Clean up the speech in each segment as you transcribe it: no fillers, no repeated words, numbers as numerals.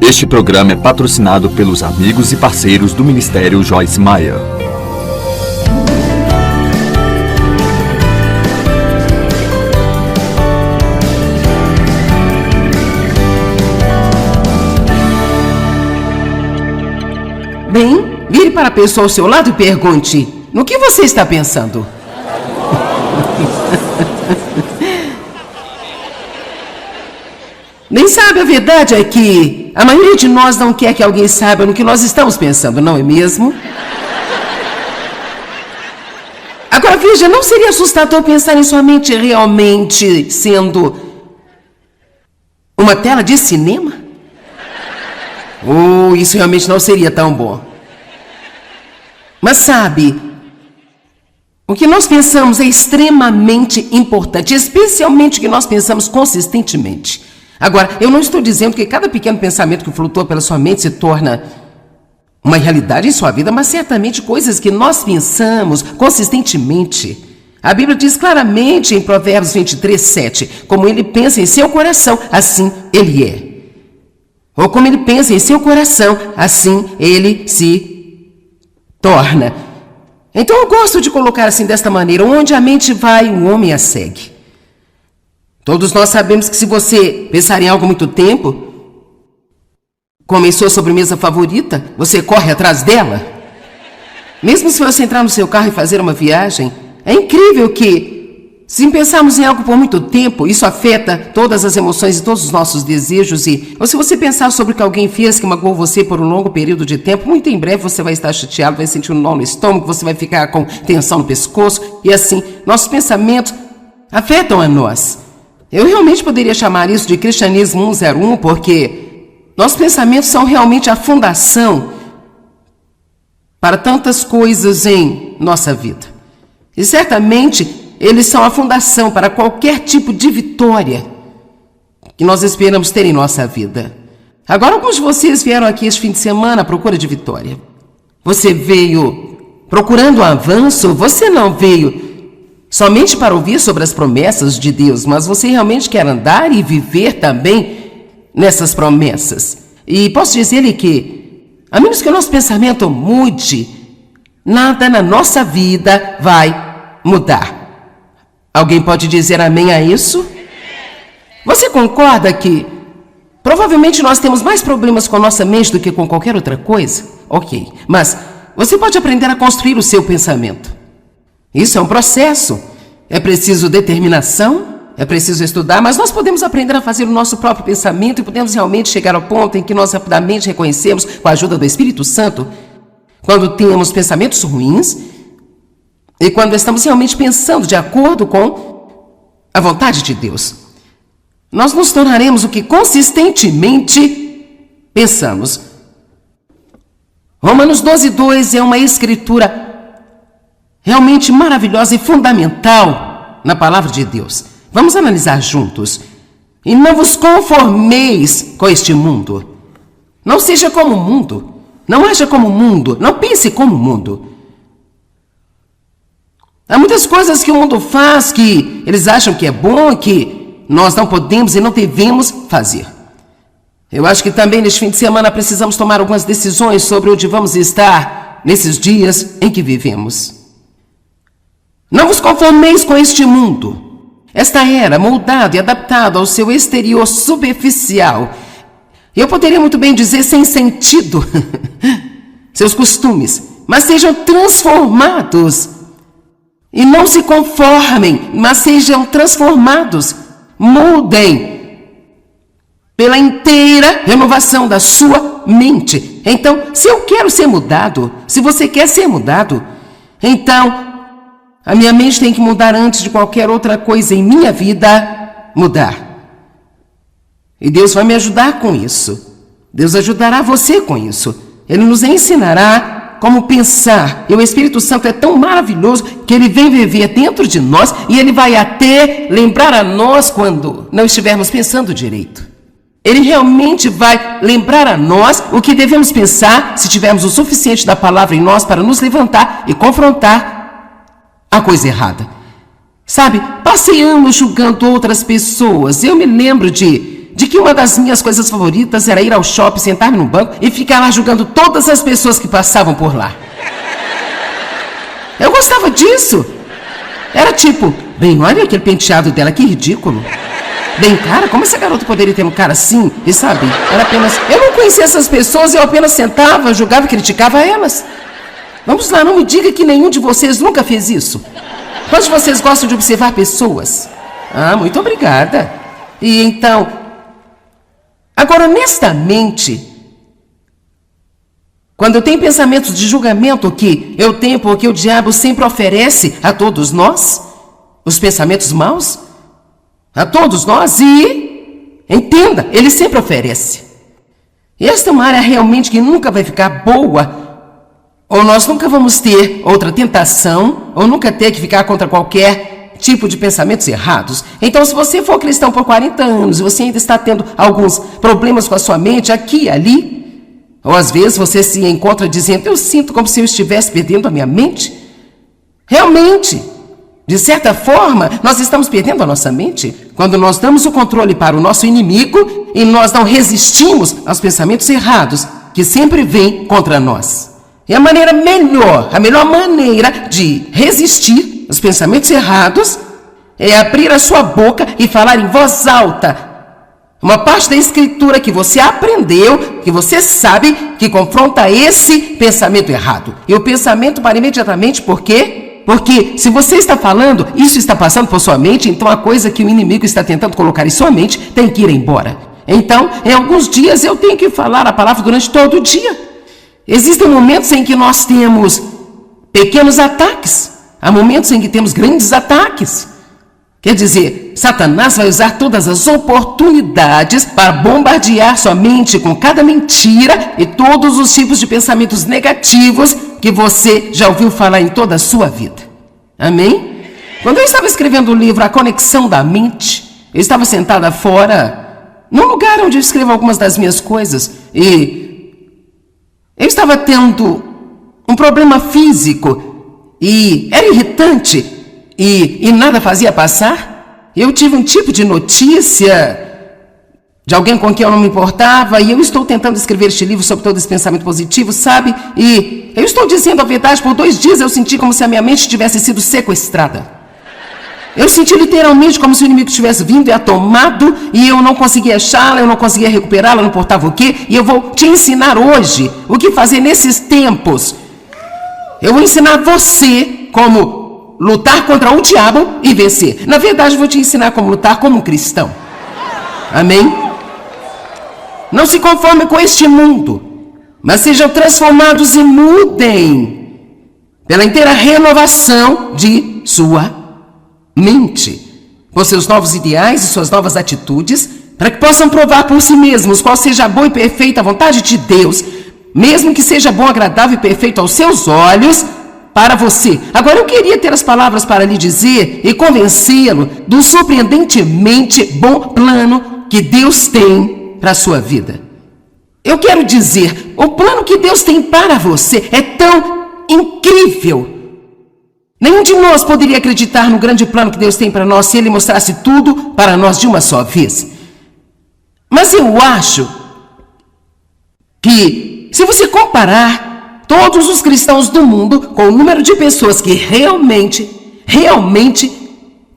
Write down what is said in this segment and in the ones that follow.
Este programa é patrocinado pelos amigos e parceiros do Ministério Joyce Meyer. Bem, vire para a pessoa ao seu lado e pergunte: no que você está pensando? Bem, sabe, a verdade é que a maioria de nós não quer que alguém saiba no que nós estamos pensando, não é mesmo? Agora veja, não seria assustador pensar em sua mente realmente sendo uma tela de cinema? Isso realmente não seria tão bom. Mas sabe, o que nós pensamos é extremamente importante, especialmente o que nós pensamos consistentemente. Agora, eu não estou dizendo que cada pequeno pensamento que flutua pela sua mente se torna uma realidade em sua vida, mas certamente coisas que nós pensamos consistentemente. A Bíblia diz claramente em Provérbios 23:7, como ele pensa em seu coração, assim ele é. Ou como ele pensa em seu coração, assim ele se torna. Então eu gosto de colocar assim desta maneira: onde a mente vai, o homem a segue. Todos nós sabemos que se você pensar em algo há muito tempo, como em sua sobremesa favorita, você corre atrás dela. Mesmo se você entrar no seu carro e fazer uma viagem, é incrível que, se pensarmos em algo por muito tempo, isso afeta todas as emoções e todos os nossos desejos. Ou se você pensar sobre o que alguém fez que magoou você por um longo período de tempo, muito em breve você vai estar chateado, vai sentir um nó no estômago, você vai ficar com tensão no pescoço. E assim, nossos pensamentos afetam a nós. Eu realmente poderia chamar isso de cristianismo 101, porque nossos pensamentos são realmente a fundação para tantas coisas em nossa vida. E certamente eles são a fundação para qualquer tipo de vitória que nós esperamos ter em nossa vida. Agora, alguns de vocês vieram aqui este fim de semana à procura de vitória. Você veio procurando avanço, você não veio somente para ouvir sobre as promessas de Deus, mas você realmente quer andar e viver também nessas promessas. E posso dizer-lhe que, a menos que o nosso pensamento mude, nada na nossa vida vai mudar. Alguém pode dizer amém a isso? Você concorda que provavelmente nós temos mais problemas com a nossa mente do que com qualquer outra coisa? Ok, mas você pode aprender a construir o seu pensamento. Isso é um processo, é preciso determinação, é preciso estudar, mas nós podemos aprender a fazer o nosso próprio pensamento e podemos realmente chegar ao ponto em que nós rapidamente reconhecemos, com a ajuda do Espírito Santo, quando temos pensamentos ruins e quando estamos realmente pensando de acordo com a vontade de Deus. Nós nos tornaremos o que consistentemente pensamos. Romanos 12:2 é uma escritura realmente maravilhosa e fundamental na palavra de Deus. Vamos analisar juntos. E não vos conformeis com este mundo. Não seja como o mundo. Não haja como o mundo. Não pense como o mundo. Há muitas coisas que o mundo faz que eles acham que é bom, que nós não podemos e não devemos fazer. Eu acho que também neste fim de semana precisamos tomar algumas decisões sobre onde vamos estar nesses dias em que vivemos. Não vos conformeis com este mundo. Esta era moldado e adaptado ao seu exterior superficial. Eu poderia muito bem dizer sem sentido. Seus costumes. Mas sejam transformados. E não se conformem, mas sejam transformados. Mudem pela inteira renovação da sua mente. Então, se eu quero ser mudado, se você quer ser mudado, então a minha mente tem que mudar antes de qualquer outra coisa em minha vida mudar. E Deus vai me ajudar com isso. Deus ajudará você com isso. Ele nos ensinará como pensar. E o Espírito Santo é tão maravilhoso que ele vem viver dentro de nós e ele vai até lembrar a nós quando não estivermos pensando direito. Ele realmente vai lembrar a nós o que devemos pensar se tivermos o suficiente da palavra em nós para nos levantar e confrontar a coisa errada. Sabe, passei anos julgando outras pessoas. Eu me lembro de de que uma das minhas coisas favoritas era ir ao shopping, sentar-me num banco e ficar lá julgando todas as pessoas que passavam por lá. Eu gostava disso. Era tipo, bem, olha aquele penteado dela, que ridículo. Bem, cara, como essa garota poderia ter um cara assim? E sabe, era apenas... Eu não conhecia essas pessoas, eu apenas sentava, julgava e criticava elas. Vamos lá, não me diga que nenhum de vocês nunca fez isso. Quantos de vocês gostam de observar pessoas? Ah, muito obrigada. E então... Agora, honestamente, quando eu tenho pensamentos de julgamento que eu tenho porque o diabo sempre oferece a todos nós, os pensamentos maus, a todos nós, e entenda, ele sempre oferece. E esta é uma área realmente que nunca vai ficar boa, ou nós nunca vamos ter outra tentação, ou nunca ter que ficar contra qualquer tipo de pensamentos errados. Então, se você for cristão por 40 anos e você ainda está tendo alguns problemas com a sua mente aqui e ali, ou às vezes você se encontra dizendo, eu sinto como se eu estivesse perdendo a minha mente. Realmente, de certa forma, nós estamos perdendo a nossa mente quando nós damos o controle para o nosso inimigo e nós não resistimos aos pensamentos errados que sempre vêm contra nós. E a melhor maneira de resistir aos pensamentos errados é abrir a sua boca e falar em voz alta uma parte da escritura que você aprendeu, que você sabe que confronta esse pensamento errado. E o pensamento para imediatamente, por quê? Porque se você está falando, isso está passando por sua mente, então a coisa que o inimigo está tentando colocar em sua mente tem que ir embora. Então, em alguns dias eu tenho que falar a palavra durante todo o dia. Existem momentos em que nós temos pequenos ataques, há momentos em que temos grandes ataques. Quer dizer, Satanás vai usar todas as oportunidades para bombardear sua mente com cada mentira e todos os tipos de pensamentos negativos que você já ouviu falar em toda a sua vida. Amém? Quando eu estava escrevendo o livro A Conexão da Mente, eu estava sentada fora, num lugar onde eu escrevo algumas das minhas coisas, e eu estava tendo um problema físico, e era irritante, e nada fazia passar. Eu tive um tipo de notícia de alguém com quem eu não me importava, e eu estou tentando escrever este livro sobre todo esse pensamento positivo, sabe? E eu estou dizendo a verdade, por 2 dias eu senti como se a minha mente tivesse sido sequestrada. Eu senti literalmente como se o inimigo tivesse vindo e a tomado, e eu não conseguia achá-la, eu não conseguia recuperá-la, não importava o quê, e eu vou te ensinar hoje o que fazer nesses tempos. Eu vou ensinar você como lutar contra o diabo e vencer. Na verdade, eu vou te ensinar como lutar como um cristão. Amém? Não se conforme com este mundo, mas sejam transformados e mudem pela inteira renovação de sua mente, com seus novos ideais e suas novas atitudes, para que possam provar por si mesmos qual seja a boa e perfeita vontade de Deus, mesmo que seja bom, agradável e perfeito aos seus olhos, para você. Agora eu queria ter as palavras para lhe dizer e convencê-lo do surpreendentemente bom plano que Deus tem para a sua vida. Eu quero dizer, o plano que Deus tem para você é tão incrível. Nenhum de nós poderia acreditar no grande plano que Deus tem para nós se Ele mostrasse tudo para nós de uma só vez. Mas eu acho que, se você comparar todos os cristãos do mundo com o número de pessoas que realmente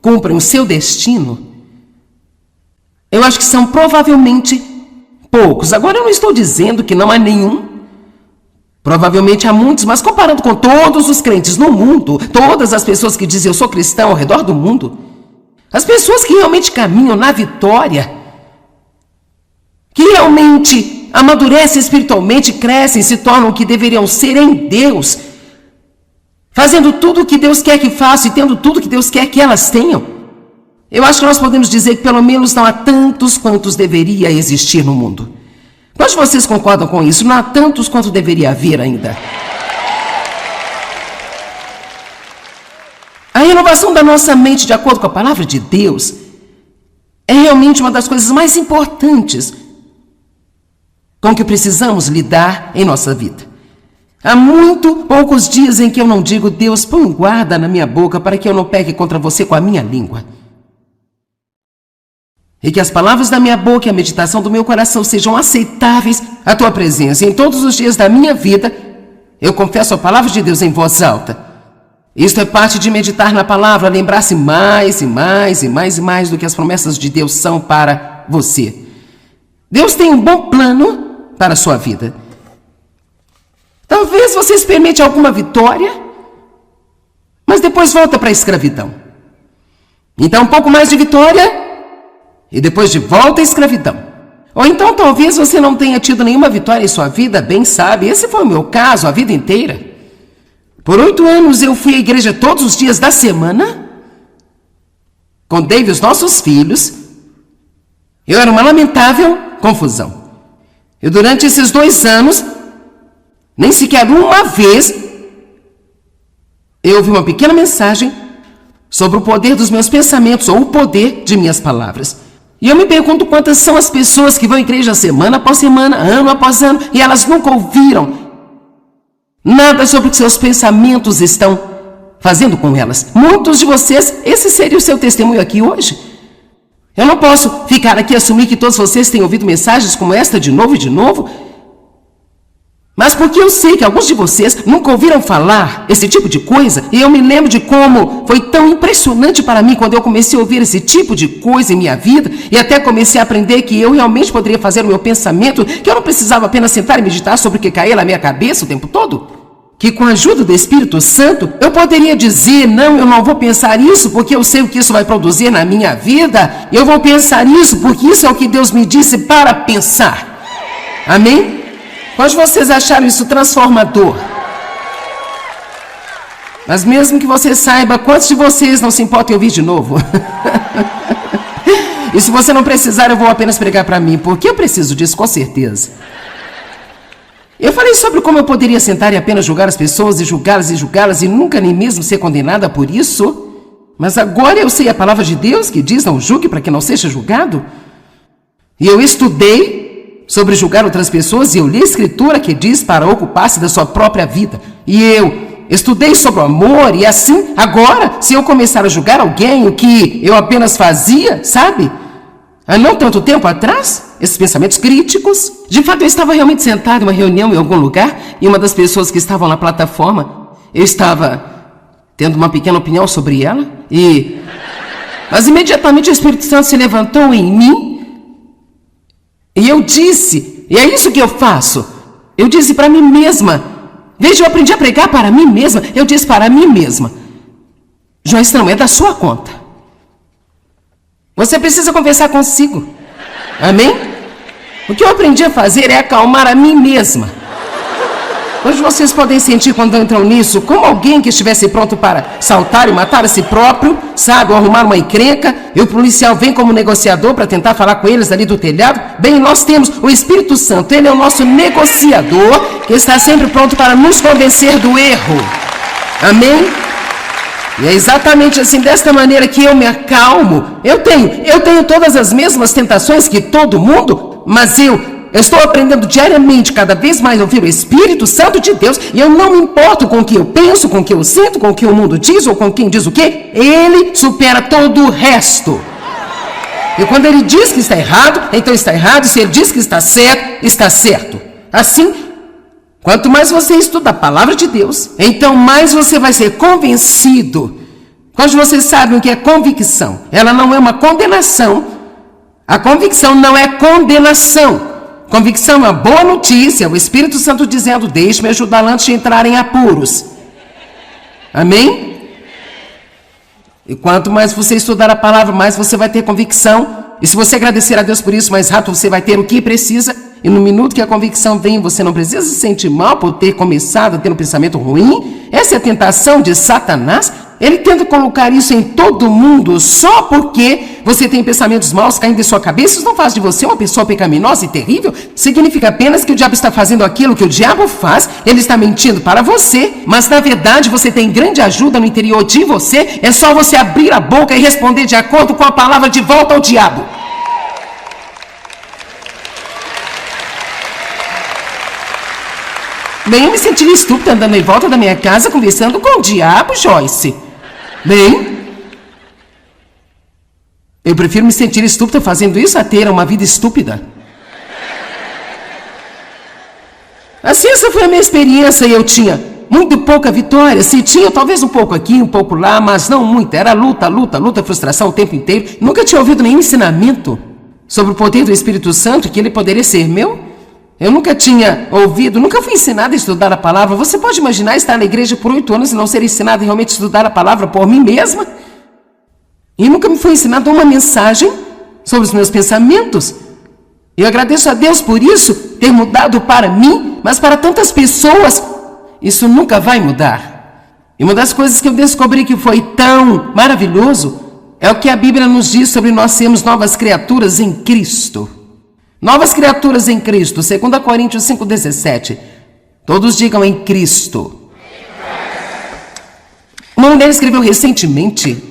cumprem o seu destino, eu acho que são provavelmente poucos. Agora eu não estou dizendo que não há nenhum. Provavelmente há muitos, mas comparando com todos os crentes no mundo, todas as pessoas que dizem eu sou cristão ao redor do mundo, as pessoas que realmente caminham na vitória, que realmente amadurecem espiritualmente, crescem, se tornam o que deveriam ser em Deus, fazendo tudo o que Deus quer que façam e tendo tudo o que Deus quer que elas tenham. Eu acho que nós podemos dizer que pelo menos não há tantos quantos deveria existir no mundo. Quantos de vocês concordam com isso? Não há tantos quanto deveria haver ainda. A renovação da nossa mente, de acordo com a palavra de Deus, é realmente uma das coisas mais importantes com que precisamos lidar em nossa vida. Há muito poucos dias em que eu não digo, Deus, põe um guarda na minha boca para que eu não peque contra você com a minha língua. e que as palavras da minha boca e a meditação do meu coração sejam aceitáveis à tua presença. E em todos os dias da minha vida, eu confesso a palavra de Deus em voz alta. Isto é parte de meditar na palavra, lembrar-se mais e mais e mais e mais do que as promessas de Deus são para você. Deus tem um bom plano para a sua vida. Talvez você experimente alguma vitória, mas depois volta para a escravidão. Então, um pouco mais de vitória e depois de volta à escravidão. Ou então, talvez você não tenha tido nenhuma vitória em sua vida, bem sabe. Esse foi o meu caso a vida inteira. Por 8 anos eu fui à igreja todos os dias da semana, com Dave e os nossos filhos. Eu era uma lamentável confusão. E durante esses 2 anos, nem sequer uma vez, eu ouvi uma pequena mensagem sobre o poder dos meus pensamentos ou o poder de minhas palavras. E eu me pergunto quantas são as pessoas que vão à igreja semana após semana, ano após ano, e elas nunca ouviram nada sobre o que seus pensamentos estão fazendo com elas. Muitos de vocês, esse seria o seu testemunho aqui hoje. Eu não posso ficar aqui e assumir que todos vocês têm ouvido mensagens como esta de novo e de novo, mas porque eu sei que alguns de vocês nunca ouviram falar esse tipo de coisa, e eu me lembro de como foi tão impressionante para mim quando eu comecei a ouvir esse tipo de coisa em minha vida, e até comecei a aprender que eu realmente poderia fazer o meu pensamento, que eu não precisava apenas sentar e meditar sobre o que caía na minha cabeça o tempo todo. Que com a ajuda do Espírito Santo, eu poderia dizer, não, eu não vou pensar isso porque eu sei o que isso vai produzir na minha vida. Eu vou pensar isso porque isso é o que Deus me disse para pensar. Amém? Quantos de vocês acharam isso transformador? Mas mesmo que você saiba, quantos de vocês não se importam em ouvir de novo? E se você não precisar, eu vou apenas pregar para mim, porque eu preciso disso com certeza. Eu falei sobre como eu poderia sentar e apenas julgar as pessoas e julgá-las e nunca nem mesmo ser condenada por isso. Mas agora eu sei a palavra de Deus que diz não julgue para que não seja julgado. E eu estudei sobre julgar outras pessoas e eu li a escritura que diz para ocupar-se da sua própria vida. E eu estudei sobre o amor e assim, agora, se eu começar a julgar alguém, o que eu apenas fazia, sabe? Há não tanto tempo atrás, esses pensamentos críticos. De fato, eu estava realmente sentado em uma reunião em algum lugar e uma das pessoas que estavam na plataforma, eu estava tendo uma pequena opinião sobre ela mas imediatamente o Espírito Santo se levantou em mim e eu disse, e é isso que eu faço, eu disse para mim mesma, veja, eu aprendi a pregar para mim mesma, eu disse para mim mesma, Joyce, não é da sua conta. Você precisa conversar consigo. Amém? O que eu aprendi a fazer é acalmar a mim mesma. Hoje vocês podem sentir quando entram nisso, como alguém que estivesse pronto para saltar e matar a si próprio, sabe, ou arrumar uma encrenca, e o policial vem como negociador para tentar falar com eles ali do telhado. Bem, nós temos o Espírito Santo, ele é o nosso negociador, que está sempre pronto para nos convencer do erro. Amém? E é exatamente assim, desta maneira que eu me acalmo. Eu tenho todas as mesmas tentações que todo mundo, mas eu estou aprendendo diariamente, cada vez mais, a ouvir o Espírito Santo de Deus, e eu não me importo com o que eu penso, com o que eu sinto, com o que o mundo diz, ou com quem diz o quê. Ele supera todo o resto. E quando ele diz que está errado, então está errado, e se ele diz que está certo, está certo. Assim, quanto mais você estuda a palavra de Deus, então mais você vai ser convencido. Quando vocês sabem o que é convicção, ela não é uma condenação. A convicção não é condenação. Convicção é uma boa notícia, o Espírito Santo dizendo, deixe-me ajudar antes de entrar em apuros. Amém? E quanto mais você estudar a palavra, mais você vai ter convicção. E se você agradecer a Deus por isso, mais rápido você vai ter o que precisa. E no minuto que a convicção vem, você não precisa se sentir mal por ter começado a ter um pensamento ruim. Essa é a tentação de Satanás. Ele tenta colocar isso em todo mundo só porque você tem pensamentos maus caindo em sua cabeça. Isso não faz de você uma pessoa pecaminosa e terrível. Significa apenas que o diabo está fazendo aquilo que o diabo faz. Ele está mentindo para você. Mas na verdade você tem grande ajuda no interior de você. É só você abrir a boca e responder de acordo com a palavra de volta ao diabo. Bem, eu me sentiria estúpida andando em volta da minha casa conversando com o diabo, Joyce. Bem, Eu prefiro me sentir estúpida fazendo isso a ter uma vida estúpida. Assim, essa foi a minha experiência e eu tinha muito pouca vitória. Se tinha, talvez um pouco aqui, um pouco lá, mas não muito. Era luta, frustração o tempo inteiro. Nunca tinha ouvido nenhum ensinamento sobre o poder do Espírito Santo, que ele poderia ser meu. Eu nunca tinha ouvido, nunca fui ensinada a estudar a palavra. Você pode imaginar estar na igreja por 8 anos e não ser ensinada a realmente estudar a palavra por mim mesma? E nunca me foi ensinada uma mensagem sobre os meus pensamentos. Eu agradeço a Deus por isso, ter mudado para mim, mas para tantas pessoas, isso nunca vai mudar. E uma das coisas que eu descobri que foi tão maravilhoso é o que a Bíblia nos diz sobre nós sermos novas criaturas em Cristo. Novas criaturas em Cristo, 2 Coríntios 5,17. Todos digam em Cristo. Uma mulher escreveu recentemente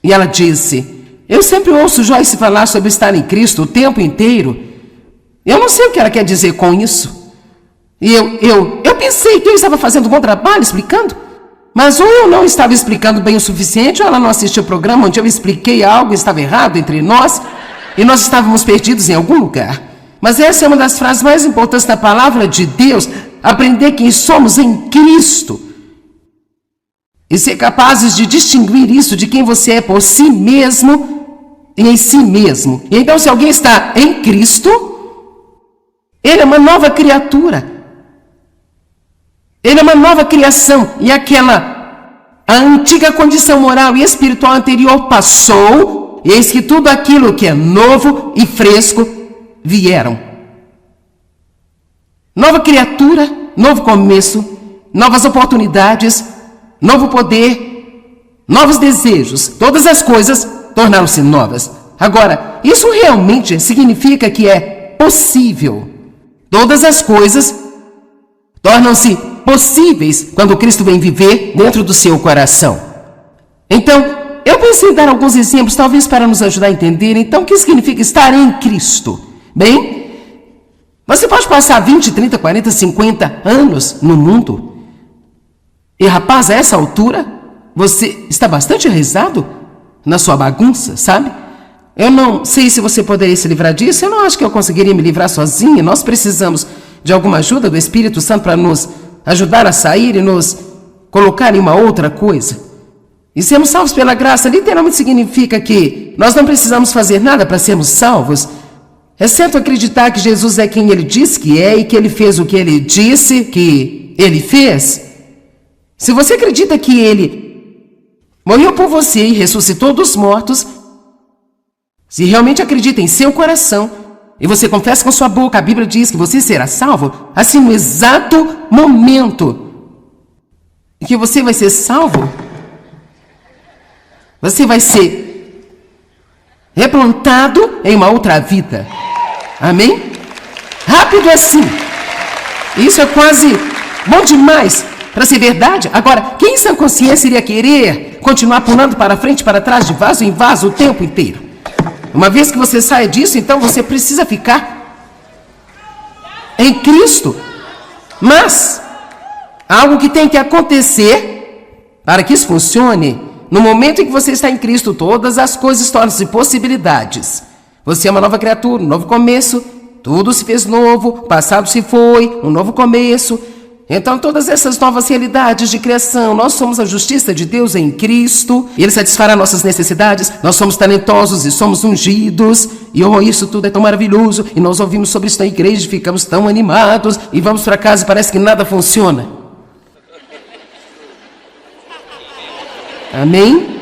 e ela disse: eu sempre ouço Joyce falar sobre estar em Cristo o tempo inteiro. Eu não sei o que ela quer dizer com isso. E eu pensei que eu estava fazendo um bom trabalho explicando, mas ou eu não estava explicando bem o suficiente, ou ela não assistiu o programa onde eu expliquei algo estava errado entre nós, e nós estávamos perdidos em algum lugar. Mas essa é uma das frases mais importantes da palavra de Deus, aprender quem somos em Cristo. E ser capazes de distinguir isso de quem você é por si mesmo e em si mesmo. E então, se alguém está em Cristo, ele é uma nova criatura. Ele é uma nova criação. E a antiga condição moral e espiritual anterior passou, e eis que tudo aquilo que é novo e fresco vieram. Nova criatura, novo começo, novas oportunidades, novo poder, novos desejos. Todas as coisas tornaram-se novas. Agora, isso realmente significa que é possível. Todas as coisas tornam-se possíveis quando Cristo vem viver dentro do seu coração. Então, eu pensei em dar alguns exemplos, talvez para nos ajudar a entender, então, o que significa estar em Cristo. Bem, você pode passar 20, 30, 40, 50 anos no mundo e, rapaz, a essa altura, você está bastante enraizado na sua bagunça, sabe? Eu não sei se você poderia se livrar disso, eu não acho que eu conseguiria me livrar sozinha. Nós precisamos de alguma ajuda do Espírito Santo para nos ajudar a sair e nos colocar em uma outra coisa. E sermos salvos pela graça literalmente significa que nós não precisamos fazer nada para sermos salvos, exceto acreditar que Jesus é quem ele diz que é e que ele fez o que ele disse que ele fez. Se você acredita que ele morreu por você e ressuscitou dos mortos, se realmente acredita em seu coração e você confessa com sua boca, a Bíblia diz que você será salvo, assim no exato momento em que você vai ser salvo, você vai ser replantado em uma outra vida. Amém? Rápido assim. Isso é quase bom demais para ser verdade. Agora, quem em sã consciência iria querer continuar pulando para frente, para trás, de vaso em vaso o tempo inteiro? Uma vez que você saia disso, então você precisa ficar em Cristo. Mas algo que tem que acontecer para que isso funcione, no momento em que você está em Cristo, todas as coisas tornam-se possibilidades. Você é uma nova criatura, um novo começo, tudo se fez novo, o passado se foi, um novo começo. Então, todas essas novas realidades de criação, nós somos a justiça de Deus em Cristo, e Ele satisfará nossas necessidades, nós somos talentosos e somos ungidos, e isso tudo é tão maravilhoso, e nós ouvimos sobre isso na igreja, e ficamos tão animados, e vamos para casa e parece que nada funciona. Amém?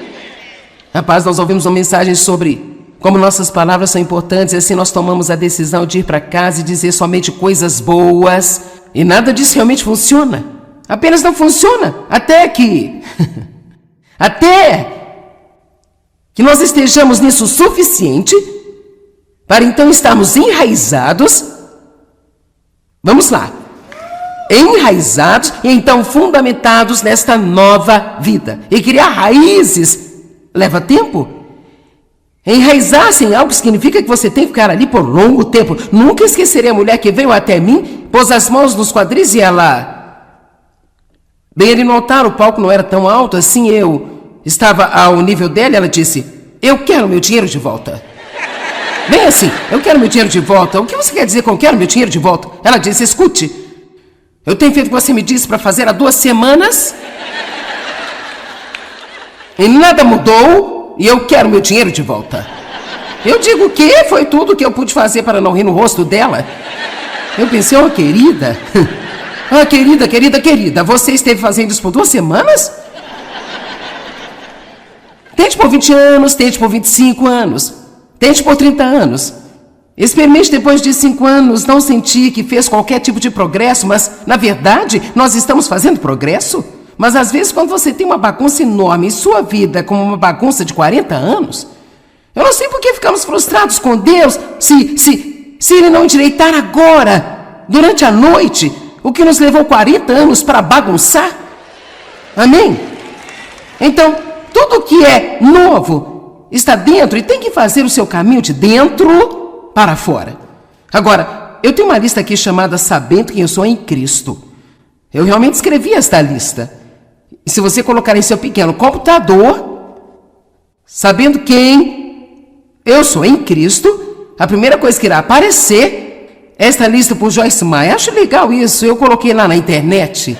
Rapaz, nós ouvimos uma mensagem sobre como nossas palavras são importantes, e assim nós tomamos a decisão de ir para casa e dizer somente coisas boas, e nada disso realmente funciona. Apenas não funciona. Até que nós estejamos nisso o suficiente para então estarmos enraizados. Vamos lá. Enraizados e então fundamentados nesta nova vida. E criar raízes leva tempo. Enraizar-se em algo significa que você tem que ficar ali por longo tempo. Nunca esquecerei a mulher que veio até mim, pôs as mãos nos quadris e ela... Bem ali no altar, o palco não era tão alto assim, eu estava ao nível dela, ela disse: eu quero meu dinheiro de volta. Bem assim, eu quero meu dinheiro de volta. O que você quer dizer com eu quero meu dinheiro de volta? Ela disse, escute, eu tenho feito o que você me disse para fazer há 2 semanas e nada mudou e eu quero meu dinheiro de volta. Eu digo que foi tudo que eu pude fazer para não rir no rosto dela. Eu pensei, oh querida, ah querida, você esteve fazendo isso por 2 semanas? Tente por 20 anos, tente por 25 anos, tente por 30 anos. Experimente depois de 5 anos não sentir que fez qualquer tipo de progresso, mas, na verdade, nós estamos fazendo progresso. Mas, às vezes, quando você tem uma bagunça enorme em sua vida, como uma bagunça de 40 anos, eu não sei por que ficamos frustrados com Deus se Ele não endireitar agora, durante a noite, o que nos levou 40 anos para bagunçar. Amém? Então, tudo que é novo está dentro e tem que fazer o seu caminho de dentro para fora. Agora, eu tenho uma lista aqui chamada Sabendo Quem Eu Sou em Cristo. Eu realmente escrevi esta lista. E se você colocar em seu pequeno computador, Sabendo Quem Eu Sou em Cristo, a primeira coisa que irá aparecer é esta lista por Joyce Meyer. Acho legal isso, eu coloquei lá na internet.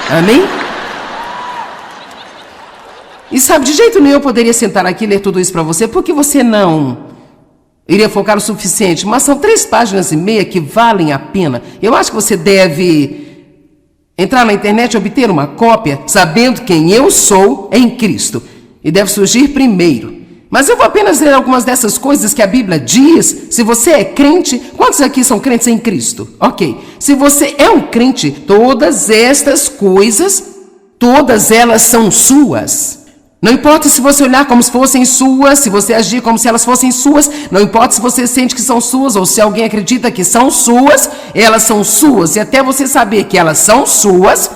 Amém? E sabe, de jeito nenhum eu poderia sentar aqui e ler tudo isso para você, porque você não iria focar o suficiente. Mas são 3 páginas e meia que valem a pena. Eu acho que você deve entrar na internet e obter uma cópia, sabendo quem eu sou em Cristo. E deve surgir primeiro. Mas eu vou apenas ler algumas dessas coisas que a Bíblia diz. Se você é crente, quantos aqui são crentes em Cristo? Ok. Se você é um crente, todas estas coisas, todas elas são suas. Não importa se você olhar como se fossem suas, se você agir como se elas fossem suas, não importa se você sente que são suas ou se alguém acredita que são suas, elas são suas. E até você saber que elas são suas,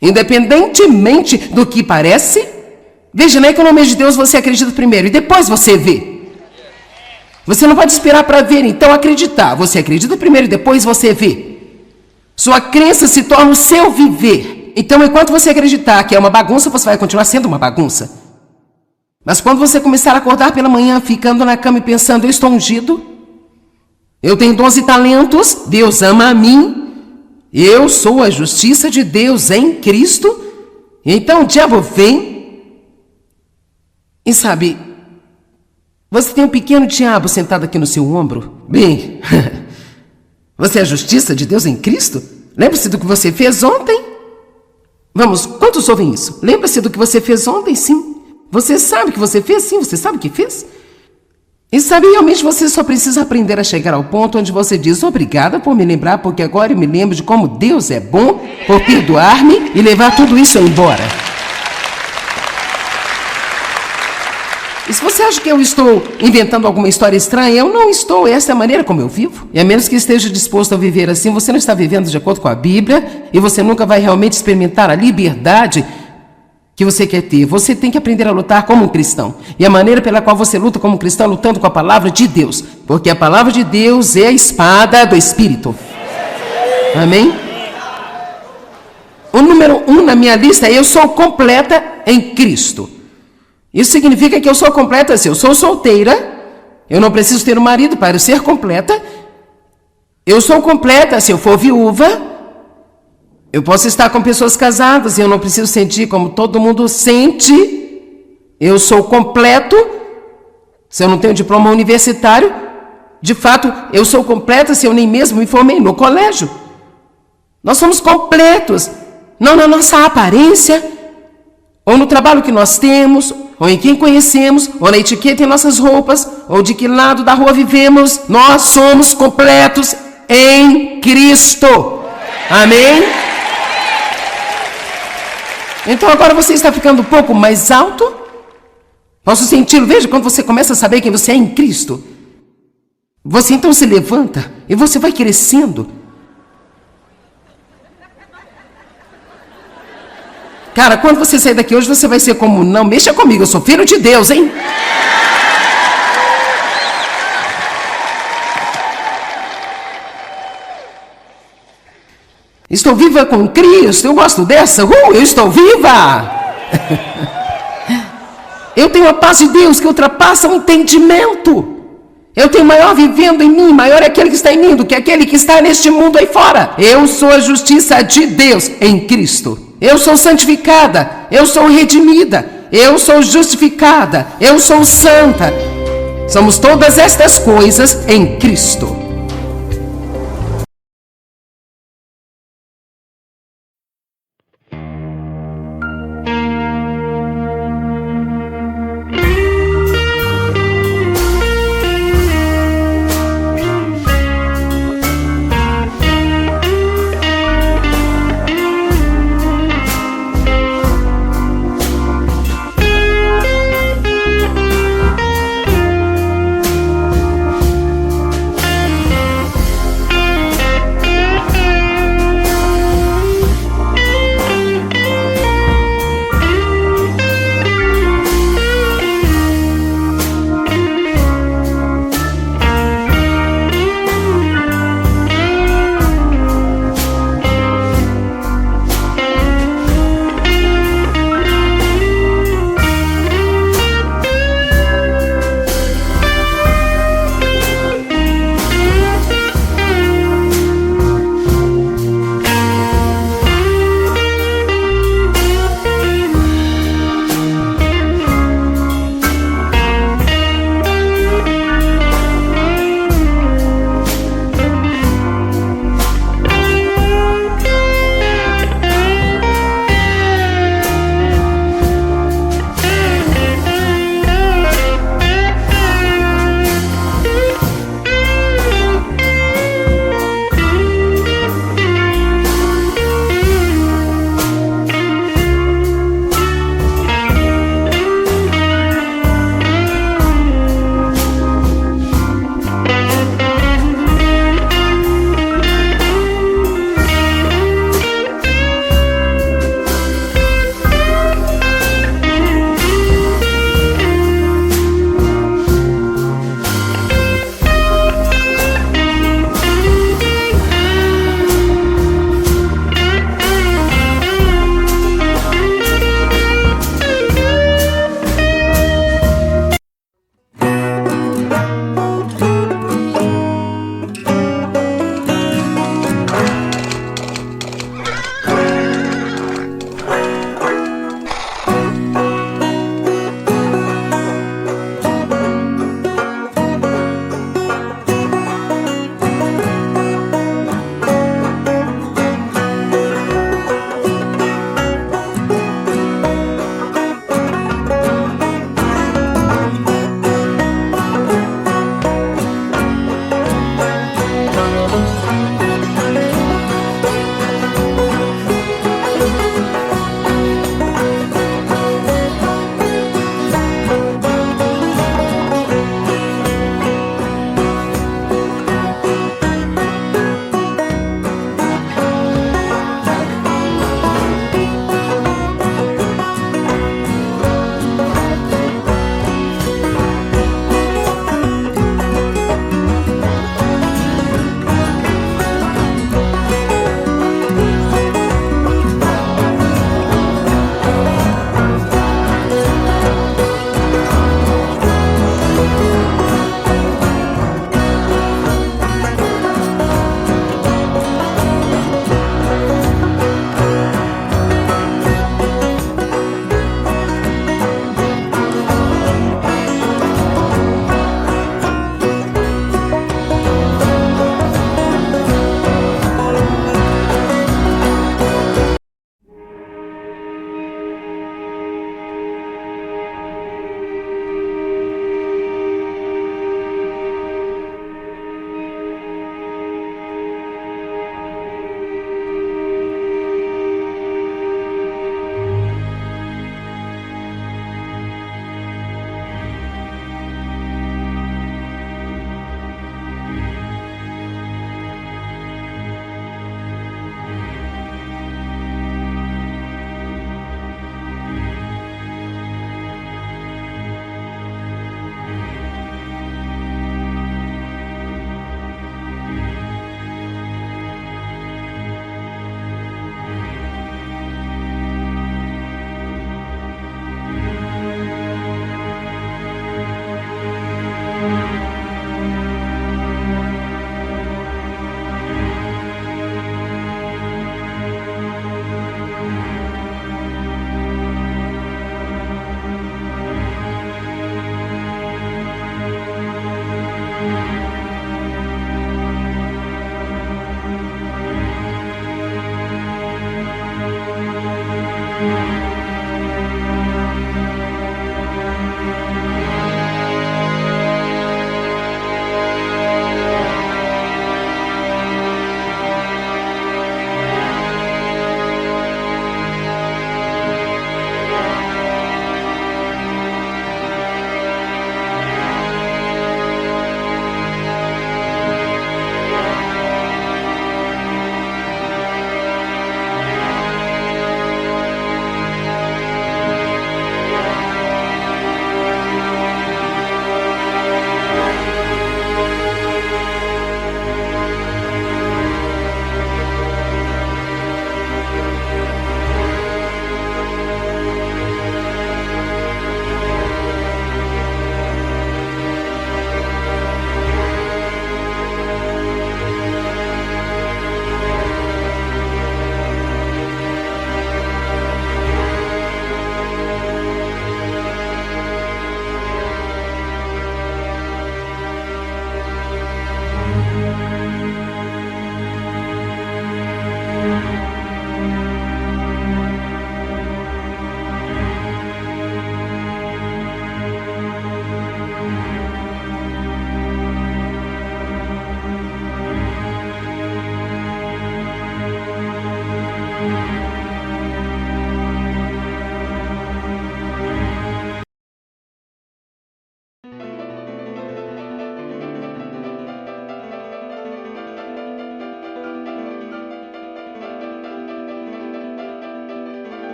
independentemente do que parece, veja, na economia de Deus você acredita primeiro e depois você vê. Você não pode esperar para ver, então acreditar. Você acredita primeiro e depois você vê. Sua crença se torna o seu viver. Então, enquanto você acreditar que é uma bagunça, você vai continuar sendo uma bagunça. Mas quando você começar a acordar pela manhã, ficando na cama e pensando, eu estou ungido, eu tenho 12 talentos, Deus ama a mim, eu sou a justiça de Deus em Cristo, então o diabo vem e sabe, você tem um pequeno diabo sentado aqui no seu ombro. Bem, você é a justiça de Deus em Cristo? Lembre-se do que você fez ontem? Vamos, quantos ouvem isso? Lembra-se do que você fez ontem? Sim. Você sabe o que você fez? Sim, você sabe o que fez? E sabe, realmente você só precisa aprender a chegar ao ponto onde você diz obrigada por me lembrar, porque agora eu me lembro de como Deus é bom por perdoar-me e levar tudo isso embora. E se você acha que eu estou inventando alguma história estranha, eu não estou. Essa é a maneira como eu vivo. E a menos que esteja disposto a viver assim, você não está vivendo de acordo com a Bíblia e você nunca vai realmente experimentar a liberdade que você quer ter. Você tem que aprender a lutar como um cristão. E a maneira pela qual você luta como um cristão é lutando com a palavra de Deus. Porque a palavra de Deus é a espada do Espírito. Amém? O número 1 na minha lista é eu sou completa em Cristo. Isso significa que eu sou completa se eu sou solteira, eu não preciso ter um marido para eu ser completa. Eu sou completa se eu for viúva. Eu posso estar com pessoas casadas e eu não preciso sentir como todo mundo sente. Eu sou completo se eu não tenho diploma universitário. De fato, eu sou completa se eu nem mesmo me formei no colégio. Nós somos completos, não na nossa aparência, ou no trabalho que nós temos, ou em quem conhecemos, ou na etiqueta em nossas roupas, ou de que lado da rua vivemos. Nós somos completos em Cristo. Amém? Então agora você está ficando um pouco mais alto. Posso senti-lo? Veja, quando você começa a saber quem você é em Cristo, você então se levanta e você vai crescendo. Cara, quando você sair daqui hoje, você vai ser como, não mexa comigo, eu sou filho de Deus, hein? Estou viva com Cristo, eu gosto dessa, eu estou viva! Eu tenho a paz de Deus que ultrapassa o entendimento. Eu tenho maior vivendo em mim, maior é aquele que está em mim do que aquele que está neste mundo aí fora. Eu sou a justiça de Deus em Cristo. Eu sou santificada, eu sou redimida, eu sou justificada, eu sou santa. Somos todas estas coisas em Cristo.